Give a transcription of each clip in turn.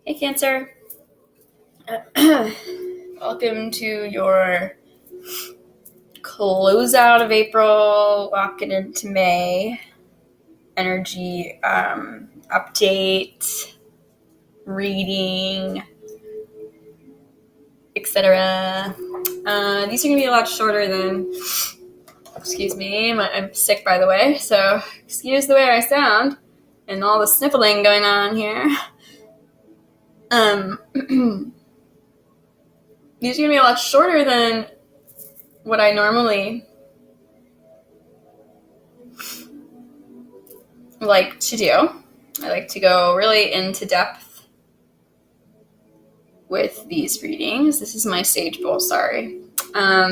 Hey, Cancer. Welcome to your closeout of April, walking into May energy update, reading, etc. These are going to be a lot shorter than, excuse me, I'm sick, by the way, so excuse the way I sound and all the sniffling going on here. These are going to be a lot shorter than what I normally like to do. I like to go really into depth with these readings. This is my sage bowl, sorry. These are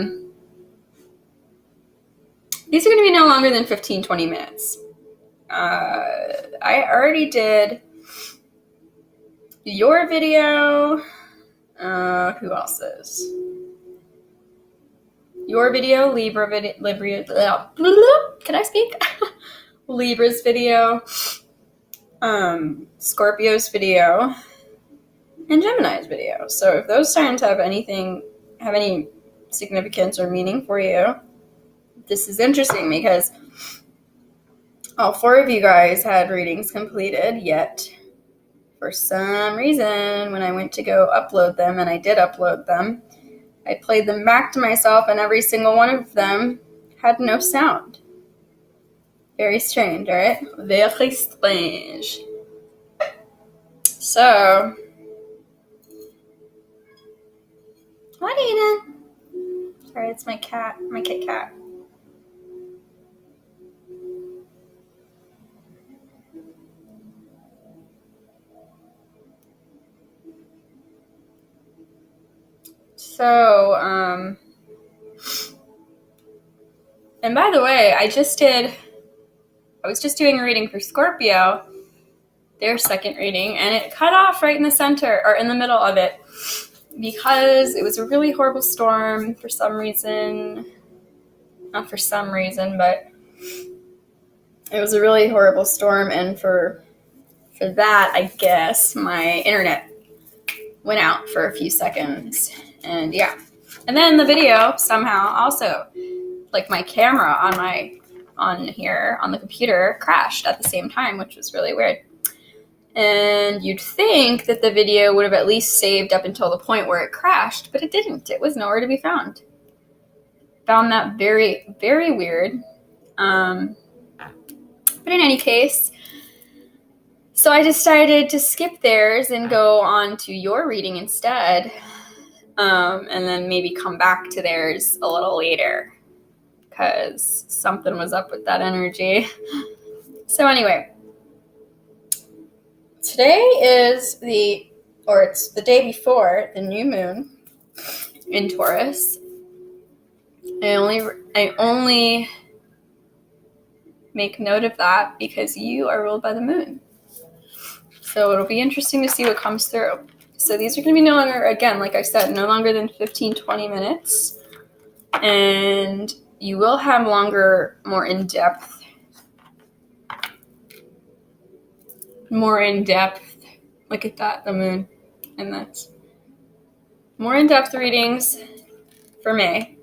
going to be no longer than 15-20 minutes. I already did your video. Who else is? Your video, Libra video, can I speak? Libra's video, Scorpio's video, and Gemini's video. So if those signs have any significance or meaning for you, this is interesting because all 4 of you guys had readings completed, yet for some reason, when I went to go upload them, and I did upload them, I played them back to myself, and every single one of them had no sound. Very strange, right? Very strange. So, what, Eden? Sorry, it's my cat, my Kit Kat. So, and by the way, I was just doing a reading for Scorpio, their second reading, and it cut off right in the center, or in the middle of it, because it was a really horrible storm for some reason. Not for some reason, but it was a really horrible storm, and for that, I guess, my internet went out for a few seconds, and yeah. And then the video somehow also, like my camera on here on the computer crashed at the same time, which was really weird. And you'd think that the video would have at least saved up until the point where it crashed, but it didn't. It was nowhere to be found. Found that very, very weird. But in any case, so I decided to skip theirs and go on to your reading instead, and then maybe come back to theirs a little later, because something was up with that energy. So anyway, today is it's the day before the new moon in Taurus. I only make note of that because you are ruled by the moon. So it'll be interesting to see what comes through. So these are going to be no longer, again, like I said, no longer than 15-20 minutes. And you will have longer, more in-depth. Look at that, the moon. And that's more in-depth readings for May.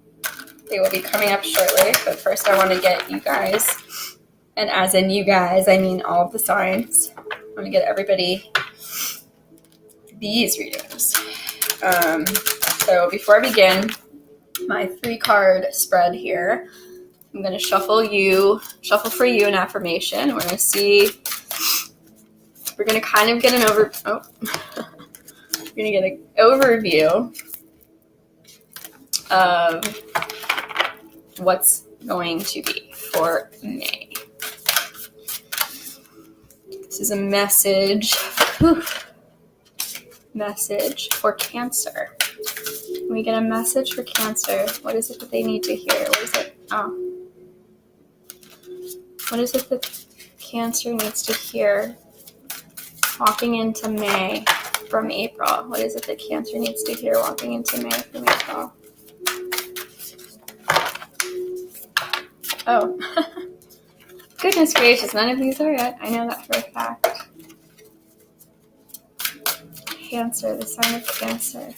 They will be coming up shortly. But first I want to get you guys, and as in you guys, I mean all of the signs. I want to get everybody these readings. So before I begin my 3-card spread here, I'm going to shuffle for you an affirmation. We're going to kind of get an we're going to get an overview of what's going to be for May. This is a message for Cancer. We get a message for Cancer. What is it that they need to hear? What is it? What is it that Cancer needs to hear walking into May from April? What is it that Cancer needs to hear walking into May from April? Oh. Goodness gracious, none of these are it. I know that for a fact. Cancer, the sign of Cancer.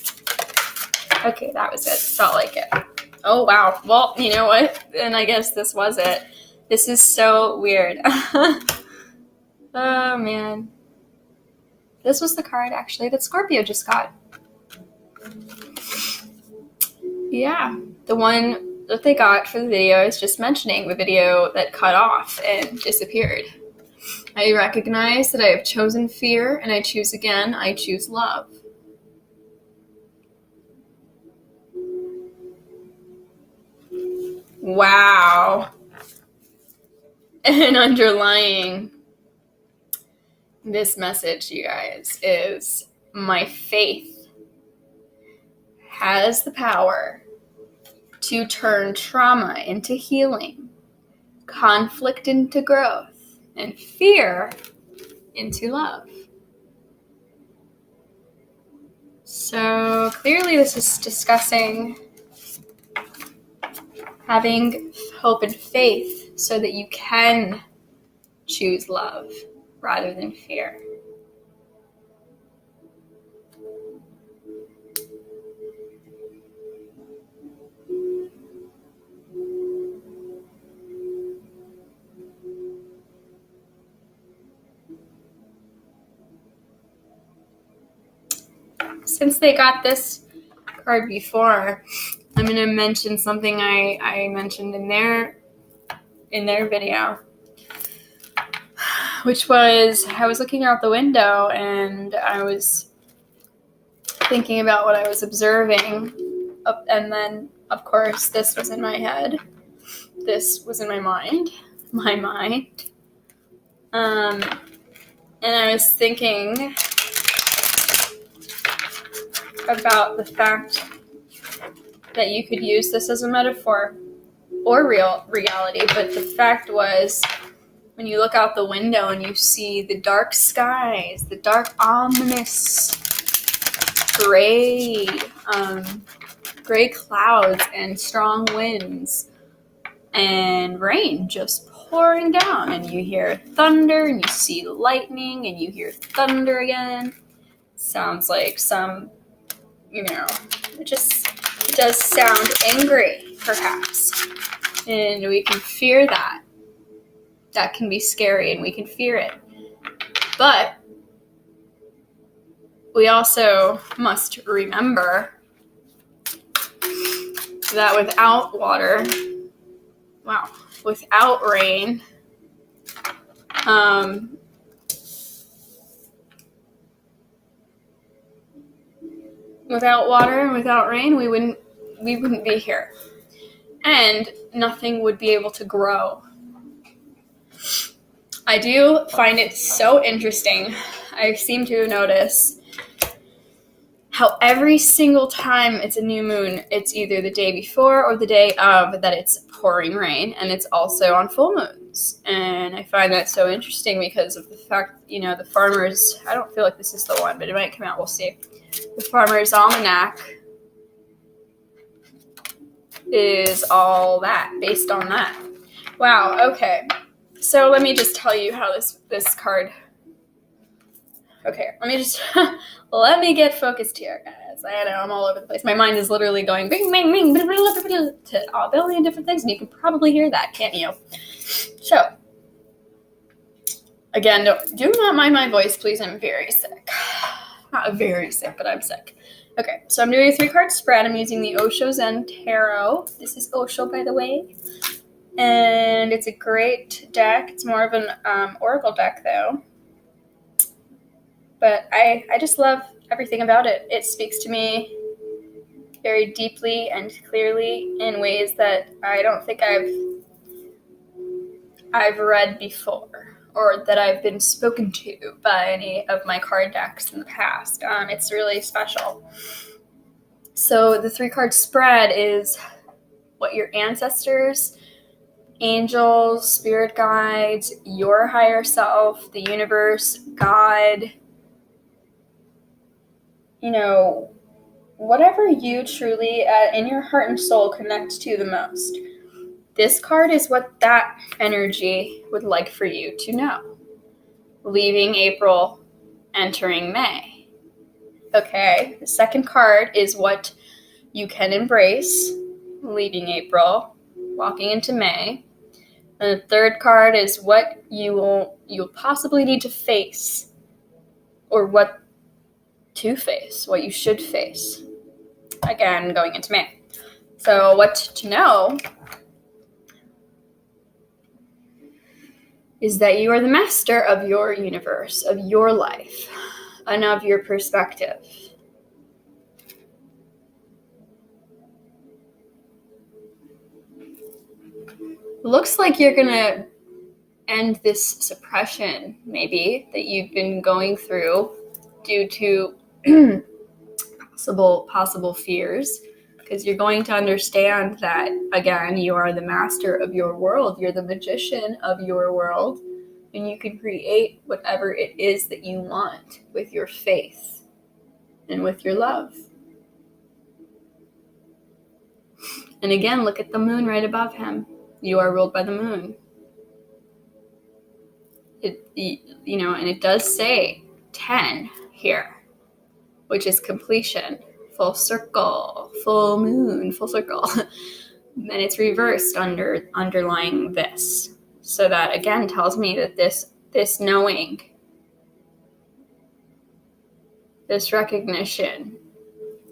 Okay, that was it. Felt like it. Oh, wow. Well, you know what? And I guess this was it. This is so weird. Oh, man. This was the card, actually, that Scorpio just got. Yeah, the one that they got for the video is just mentioning the video that cut off and disappeared. I recognize that I have chosen fear, and I choose again. I choose love. Wow. And underlying this message, you guys, is my faith has the power to turn trauma into healing, conflict into growth, and fear into love. So clearly this is discussing having hope and faith so that you can choose love rather than fear. Since they got this card before, I'm going to mention something I mentioned in their video, which was I was looking out the window and I was thinking about what I was observing, and then, of course, this was in my head. This was in my mind. And I was thinking about the fact that you could use this as a metaphor or reality, but the fact was, when you look out the window and you see the dark skies, the dark, ominous, gray clouds and strong winds and rain just pouring down, and you hear thunder and you see lightning and you hear thunder again. Sounds like some, it does sound angry, perhaps. And we can fear that. That can be scary and we can fear it. But we also must remember that without water, without rain, without water and without rain, we wouldn't be here. And nothing would be able to grow. I do find it so interesting. I seem to notice how every single time it's a new moon, it's either the day before or the day of that it's pouring rain, and it's also on full moons. And I find that so interesting because of the fact, the farmers, I don't feel like this is the one, but it might come out, we'll see. The Farmer's Almanac is all that, based on that. Wow, okay. So let me just tell you how this card... Okay, let me get focused here, guys. I know, I'm all over the place. My mind is literally going bing, bing, bing, to a billion different things, and you can probably hear that, can't you? So, again, do not mind my voice, please. I'm very sick. Not very sick, but I'm sick. Okay, so I'm doing a 3-card spread. I'm using the Osho Zen Tarot. This is Osho, by the way. And it's a great deck. It's more of an oracle deck, though. But I just love everything about it. It speaks to me very deeply and clearly in ways that I don't think I've read before, or that I've been spoken to by any of my card decks in the past. It's really special. So the 3-card spread is what your ancestors, angels, spirit guides, your higher self, the universe, God, whatever you truly, in your heart and soul, connect to the most. This card is what that energy would like for you to know. Leaving April, entering May. Okay, the second card is what you can embrace, leaving April, walking into May. And the third card is what you'll possibly need to face, or what to face, what you should face. Again, going into May. So what to know is that you are the master of your universe, of your life, and of your perspective. Looks like you're gonna end this suppression, maybe, that you've been going through due to possible fears, because you're going to understand that, again, you are the master of your world. You're the magician of your world, and you can create whatever it is that you want with your faith and with your love. And again, look at the moon right above him. You are ruled by the moon. And it does say 10 here, which is completion, full circle, full moon, full circle. And it's reversed underlying this. So that again tells me that this knowing, this recognition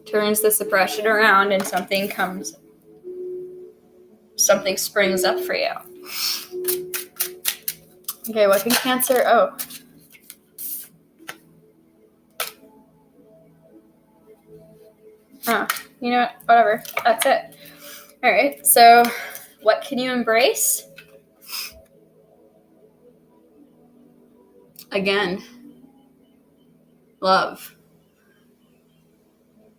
turns the suppression around and something springs up for you. Okay, what can Cancer? Oh. You know what? Whatever. That's it. All right. So, what can you embrace? Again, love.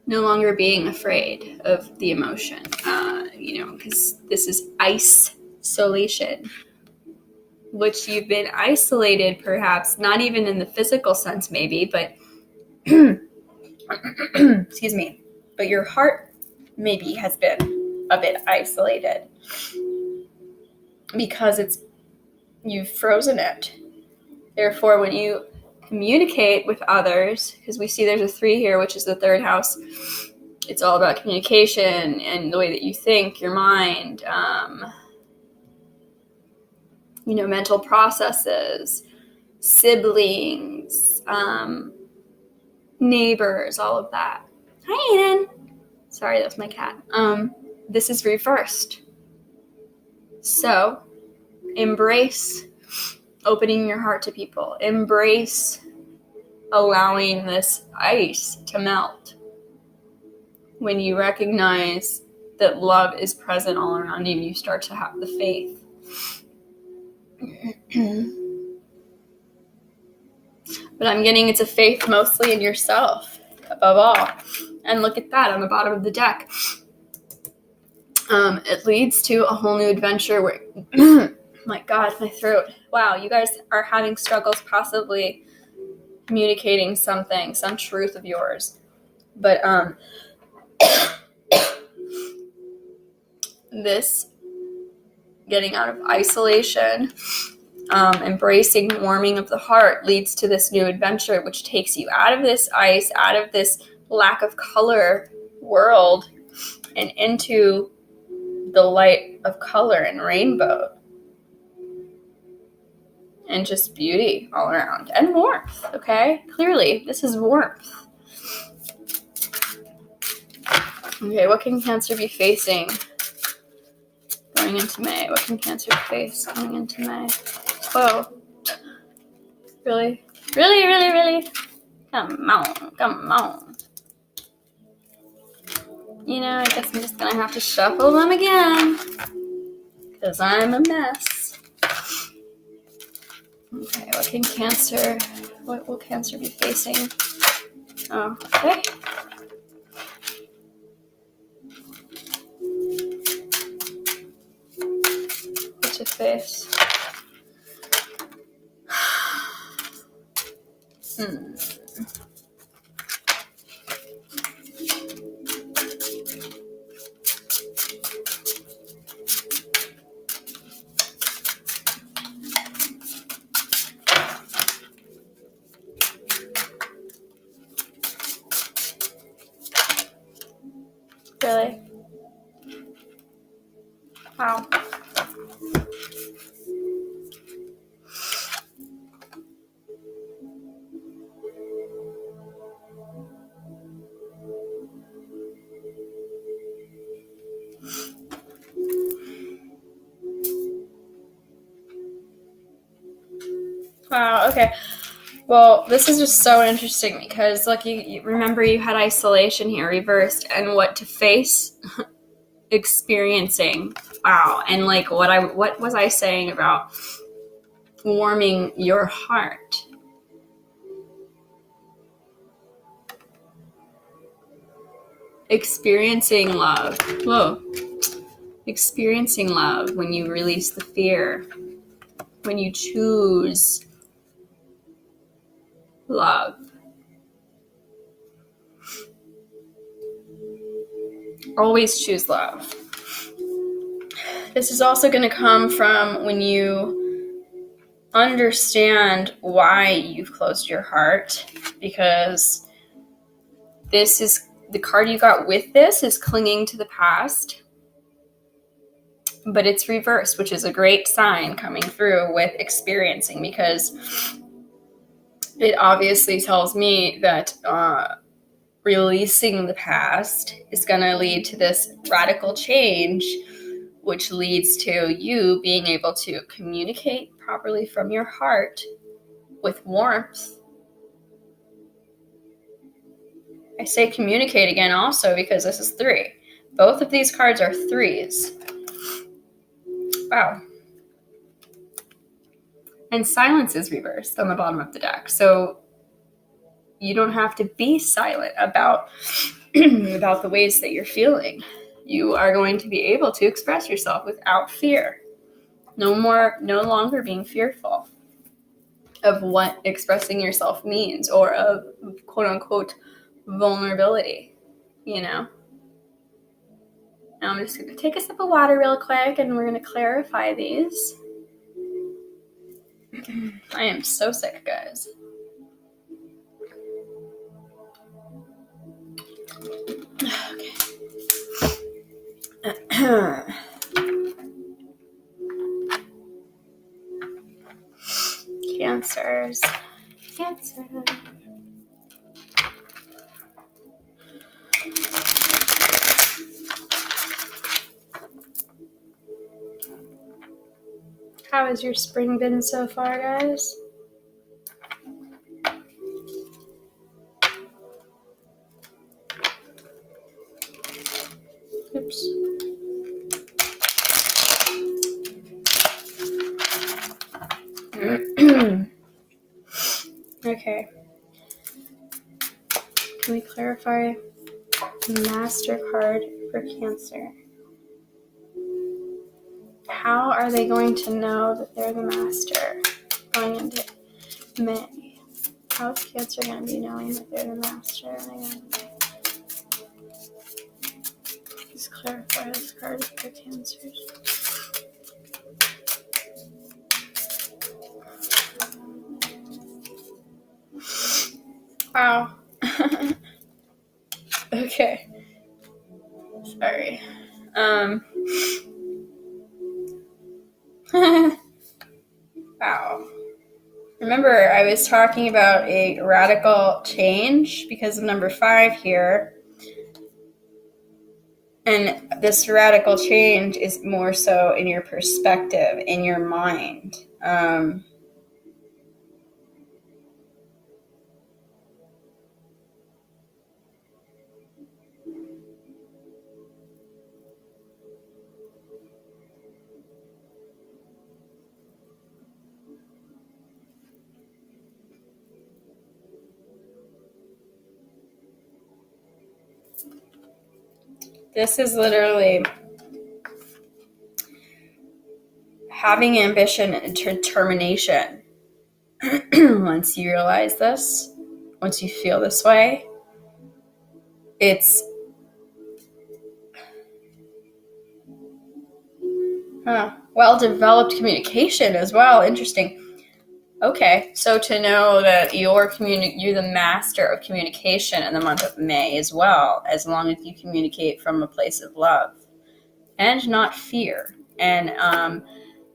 No longer being afraid of the emotion. Because this is isolation, which you've been isolated, perhaps not even in the physical sense, maybe, but excuse me. But your heart maybe has been a bit isolated because you've frozen it. Therefore, when you communicate with others, because we see there's a 3 here, which is the third house, it's all about communication and the way that you think, your mind, mental processes, siblings, neighbors, all of that. Hi, Aiden. Sorry, that's my cat. This is reversed. So, embrace opening your heart to people. Embrace allowing this ice to melt. When you recognize that love is present all around you, you start to have the faith. But I'm getting it's a faith mostly in yourself, above all. And look at that on the bottom of the deck. It leads to a whole new adventure where, my God, my throat. Wow, you guys are having struggles possibly communicating something, some truth of yours. But this getting out of isolation, embracing warming of the heart leads to this new adventure, which takes you out of this ice, out of this lack of color world, and into the light of color and rainbow. And just beauty all around. And warmth, okay? Clearly, this is warmth. Okay, what can Cancer be facing going into May? What can Cancer face going into May? Whoa. Really? Really, really, really? Come on. I guess I'm just going to have to shuffle them again. Because I'm a mess. Okay, what will Cancer be facing? Oh, okay. What's your face? Really? Wow. Wow, okay. Well, this is just so interesting because, like, you remember you had isolation here reversed and what to face experiencing. Wow. And, like, what was I saying about warming your heart? Experiencing love. Whoa. Experiencing love when you release the fear, when you choose love. Always choose love. This is also going to come from when you understand why you've closed your heart, because this is the card you got with this is clinging to the past, but it's reversed, which is a great sign coming through with experiencing, because it obviously tells me that releasing the past is going to lead to this radical change, which leads to you being able to communicate properly from your heart with warmth. I say communicate again also because this is 3. Both of these cards are 3s. Wow. And silence is reversed on the bottom of the deck. So you don't have to be silent about about the ways that you're feeling. You are going to be able to express yourself without fear. No longer being fearful of what expressing yourself means, or of quote unquote vulnerability, Now I'm just going to take a sip of water real quick and we're going to clarify these. I am so sick, guys. Okay. Cancers. Cancer. How has your spring been so far, guys? Oops. Okay. Can we clarify Master card for Cancer? How are they going to know that they're the Master going into May? How is Cancer going to be knowing that they're the Master? Just clarify this card for Cancers. Wow. Okay. Sorry. Wow. Remember, I was talking about a radical change because of number 5 here. And this radical change is more so in your perspective, in your mind. This is literally having ambition and determination. Once you realize this, once you feel this way, it's well-developed communication as well. Interesting. Okay, so to know that you're the master of communication in the month of May as well, as long as you communicate from a place of love and not fear, and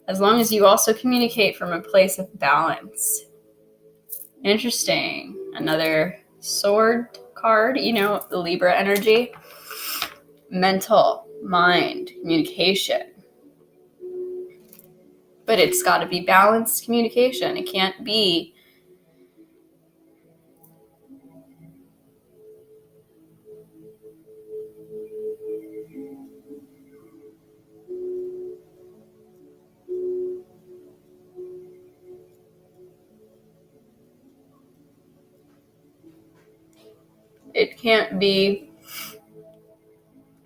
as long as you also communicate from a place of balance. Interesting. Another sword card, the Libra energy. Mental, mind, communication. But it's got to be balanced communication. It can't be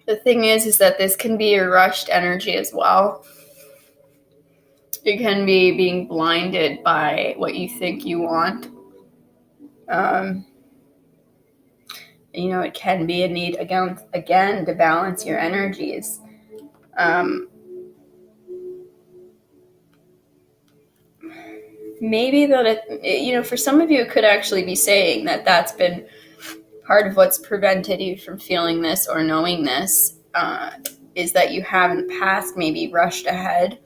the thing is that this can be a rushed energy as well. It can be being blinded by what you think you want. It can be a need again to balance your energies. Maybe that for some of you, it could actually be saying that that's been part of what's prevented you from feeling this or knowing this, is that you have in the past maybe rushed ahead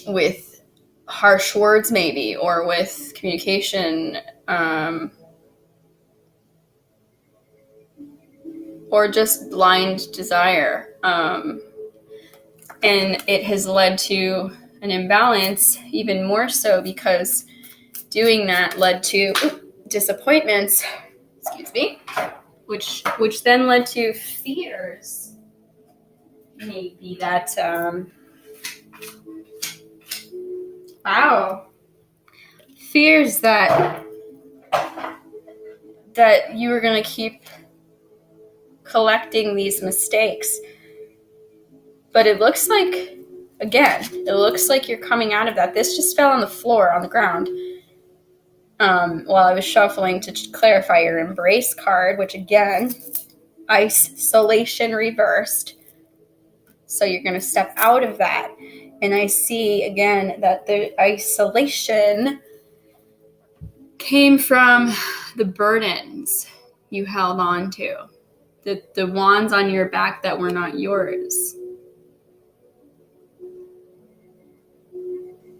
with harsh words, maybe, or with communication, or just blind desire. And it has led to an imbalance, even more so because doing that led to disappointments, excuse me, which then led to fears. Maybe that, fears that you were going to keep collecting these mistakes. But it looks like you're coming out of that. This just fell on the floor, on the ground, while I was shuffling to clarify your embrace card, which again, isolation reversed. So you're going to step out of that. And I see again that the isolation came from the burdens you held on to, the wands on your back that were not yours.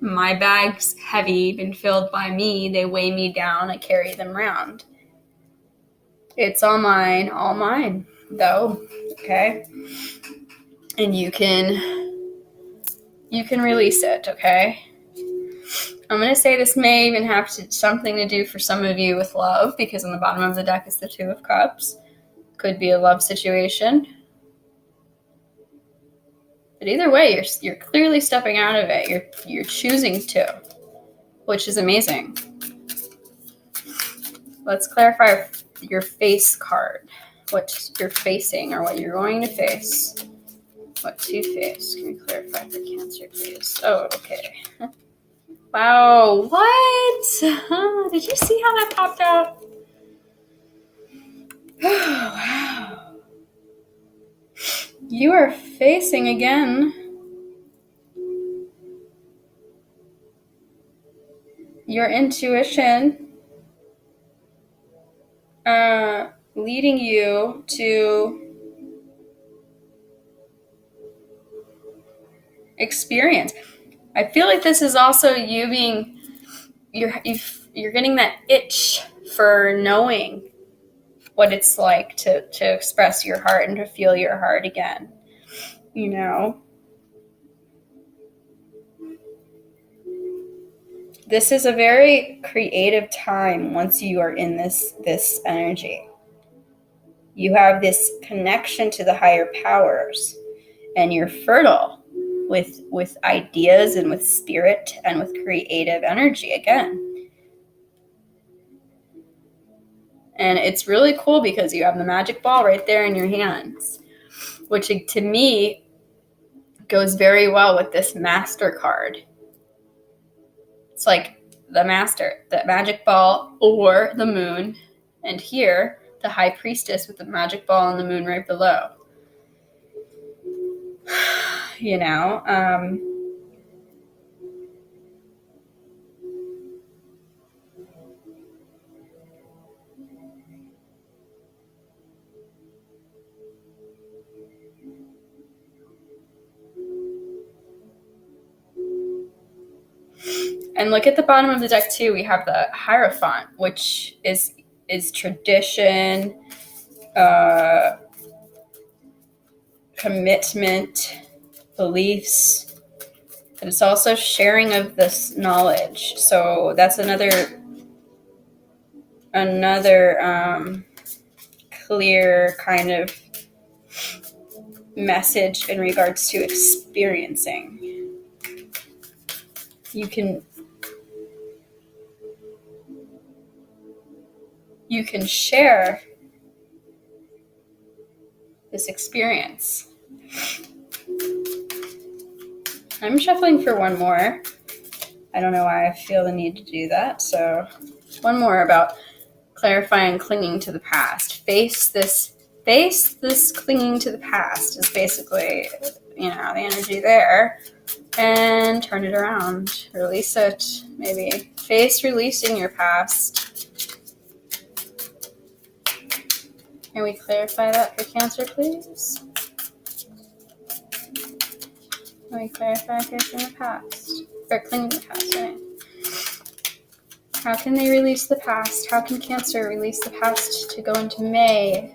My bag's heavy, been filled by me. They weigh me down. I carry them around. It's all mine, though. Okay, and you can release it. Okay. I'm going to say this may even have something to do for some of you with love, because on the bottom of the deck is the Two of Cups. Could be a love situation. But either way, you're clearly stepping out of it. You're choosing to, which is amazing. Let's clarify your face card. What you're facing or what you're going to face. What to face. Can you clarify for Cancer, please? Oh, okay. Wow, what? Did you see how that popped out? Oh, wow. You are facing again your intuition leading you to experience. I feel like this is also you being, you're getting that itch for knowing what it's like to express your heart and to feel your heart again. This is a very creative time once you are in this energy. You have this connection to the higher powers, and you're fertile with ideas and with spirit and with creative energy again. And it's really cool because you have the magic ball right there in your hands, which to me goes very well with this master card. It's like the master, the magic ball, or the moon, and here the high priestess with the magic ball and the moon right below. And look at the bottom of the deck too. We have the Hierophant, which is tradition, commitment, beliefs, but it's also sharing of this knowledge. So that's another clear kind of message in regards to experiencing. You can share this experience. I'm shuffling for one more. I don't know why I feel the need to do that. So one more about clarifying clinging to the past. Face this clinging to the past is basically, the energy there, and turn it around. Release it, maybe. Face releasing your past. Can we clarify that for Cancer, please? Can we clarify facing the past? Or clinging to the past, right? How can they release the past? How can Cancer release the past to go into May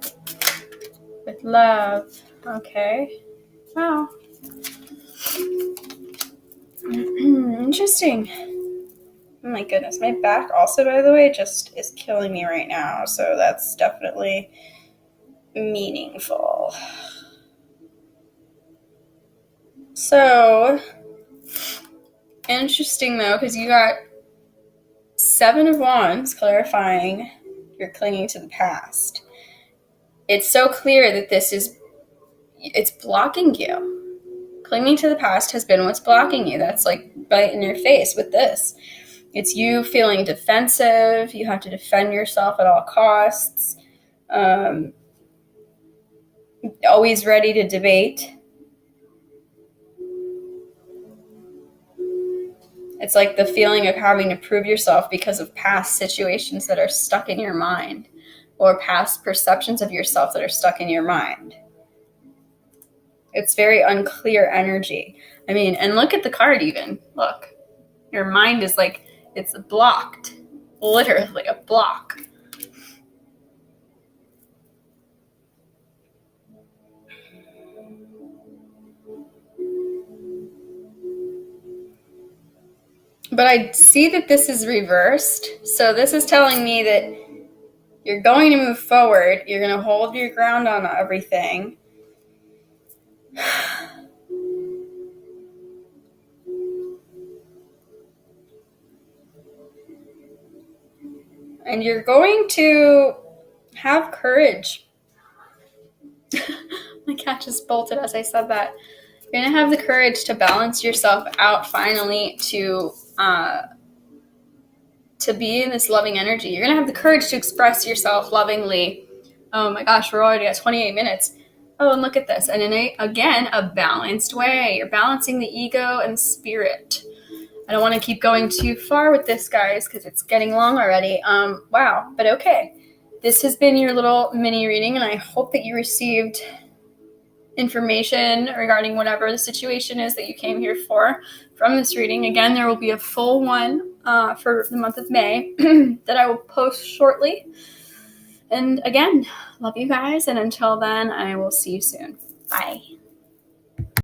with love? Okay. Wow. Interesting. Oh my goodness. My back also, by the way, just is killing me right now. So that's definitely meaningful. So, interesting though, because you got 7 of Wands clarifying you're clinging to the past. It's so clear that it's blocking you. Clinging to the past has been what's blocking you. That's like right in your face with this. It's you feeling defensive. You have to defend yourself at all costs. Always ready to debate. It's like the feeling of having to prove yourself because of past situations that are stuck in your mind, or past perceptions of yourself that are stuck in your mind. It's very unclear energy. I mean, and look at the card even. Look. Your mind is like, it's blocked. Literally a block. But I see that this is reversed. So this is telling me that you're going to move forward. You're going to hold your ground on everything. And you're going to have courage. My cat just bolted as I said that. You're going to have the courage to balance yourself out finally, to be in this loving energy. You're going to have the courage to express yourself lovingly. Oh my gosh, we're already at 28 minutes. Oh, and look at this. And in a balanced way. You're balancing the ego and spirit. I don't want to keep going too far with this, guys, because it's getting long already. Wow. But okay. This has been your little mini reading, and I hope that you received information regarding whatever the situation is that you came here for from this reading. Again, there will be a full one for the month of May that I will post shortly. And again, love you guys, and until then, I will see you soon. Bye.